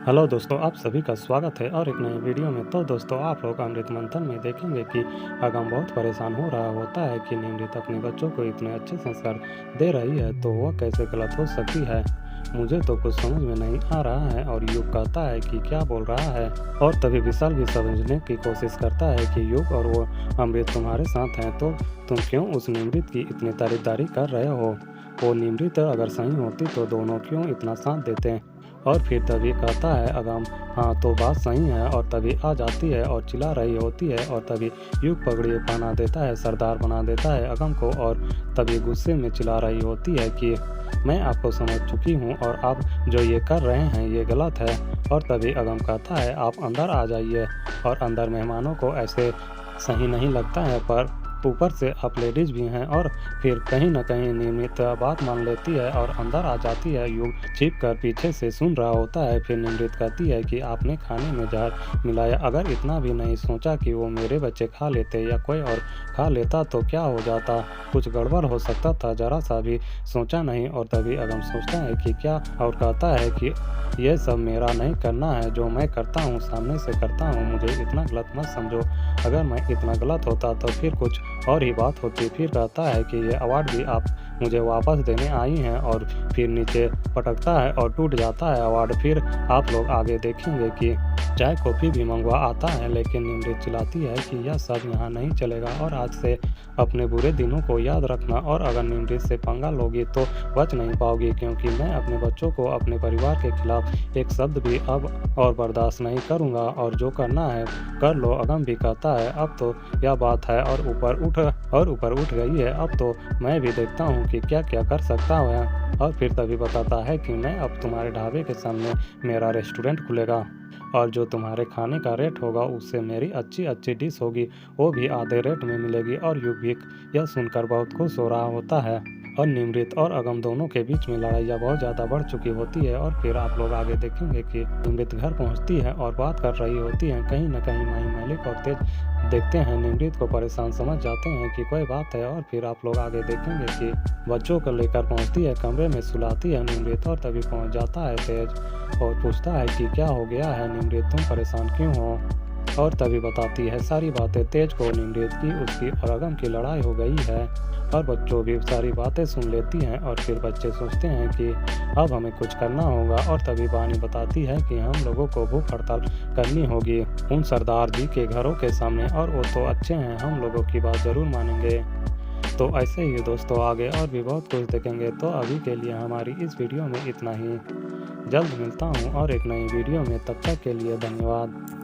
Hello दोस्तों, आप सभी का स्वागत है और एक नए वीडियो में। तो दोस्तों, आप लोग अमृत मंथन में देखेंगे कि अगम बहुत परेशान हो रहा होता है कि निमृत अपने बच्चों को इतने अच्छे संस्कार दे रही है, तो वह कैसे गलत हो सकती है। मुझे तो कुछ समझ में नहीं आ रहा है। और युग कहता है कि क्या बोल रहा है, और तभी विशाल भी समझने की कोशिश करता है कि युग और वो अमृत तुम्हारे साथ हैं, तो तुम क्यों उस निमृत की इतनी तारीफदारी कर रहे हो। वो निमृत अगर सही होती तो दोनों क्यों इतना साथ देते। और फिर तभी कहता है अगम, हाँ तो बात सही है। और तभी आ जाती है और चिल्ला रही होती है, और तभी युग पगड़ी पहना देता है, सरदार बना देता है अगम को। और तभी गुस्से में चिल्ला रही होती है कि मैं आपको समझ चुकी हूँ और आप जो ये कर रहे हैं ये गलत है। और तभी अगम कहता है आप अंदर आ जाइए। और अंदर मेहमानों को ऐसे सही नहीं लगता है, पर ऊपर से आप लेडीज भी हैं। और फिर कहीं न कहीं नियमित बात मान लेती है और अंदर आ जाती है। युग छिप कर पीछे से सुन रहा होता है। फिर निमृत कहती है कि आपने खाने में जहर मिलाया। अगर इतना भी नहीं सोचा कि वो मेरे बच्चे खा लेते या कोई और खा लेता तो क्या हो जाता। कुछ गड़बड़ हो सकता था, जरा सा भी सोचा नहीं। और तभी अगम सोचता है कि क्या, और कहता है कि ये सब मेरा नहीं करना है। जो मैं करता हूँ सामने से करता हूँ, मुझे इतना गलत मत समझो। अगर मैं इतना गलत होता तो फिर कुछ और ही बात होती। फिर कहता है कि ये अवार्ड भी आप मुझे वापस देने आई हैं। और फिर नीचे पटकता है और टूट जाता है अवार्ड। फिर आप लोग आगे देखेंगे कि चाय कॉफ़ी भी मंगवा आता है, लेकिन निमृत चिल्लाती है कि यह सब यहाँ नहीं चलेगा। और आज से अपने बुरे दिनों को याद रखना, और अगर निमृत से पंगा लोगी तो बच नहीं पाओगी, क्योंकि मैं अपने बच्चों को अपने परिवार के खिलाफ एक शब्द भी अब और बर्दाश्त नहीं करूँगा। और जो करना है कर लो। अगम भी कहता है अब तो यह बात है और ऊपर उठ गई है। अब तो मैं भी देखता हूँ कि क्या क्या कर सकता हूँ। और फिर तभी बताता है कि मैं अब तुम्हारे ढाबे के सामने मेरा रेस्टोरेंट खुलेगा, और जो तुम्हारे खाने का रेट होगा उससे मेरी अच्छी अच्छी डिश होगी वो भी आधे रेट में मिलेगी। और युग यह सुनकर बहुत खुश हो रहा होता है। और निमृत और अगम दोनों के बीच में लड़ाइयाँ बहुत ज़्यादा बढ़ चुकी होती है। और फिर आप लोग आगे देखेंगे कि निमृत घर पहुंचती है और बात कर रही होती है। कहीं न कहीं माही मलिक और तेज देखते हैं निमृत को परेशान, समझ जाते हैं कि कोई बात है। और फिर आप लोग आगे देखेंगे कि बच्चों को लेकर पहुंचती है, कमरे में सुलाती है निमृत। और तभी पहुंच जाता है तेज और पूछता है कि क्या हो गया है निमृत, तुम परेशान क्यों हो। और तभी बताती है सारी बातें तेज को निमृत की, उसकी और अगम की लड़ाई हो गई है। और बच्चों भी सारी बातें सुन लेती हैं। और फिर बच्चे सोचते हैं कि अब हमें कुछ करना होगा। और तभी बानी बताती है कि हम लोगों को भूख हड़ताल करनी होगी उन सरदार जी के घरों के सामने, और वो तो अच्छे हैं, हम लोगों की बात ज़रूर मानेंगे। तो ऐसे ही दोस्तों आगे और भी बहुत कुछ देखेंगे। तो अभी के लिए हमारी इस वीडियो में इतना ही। जल्द मिलता हूँ और एक नई वीडियो में, तब तक के लिए धन्यवाद।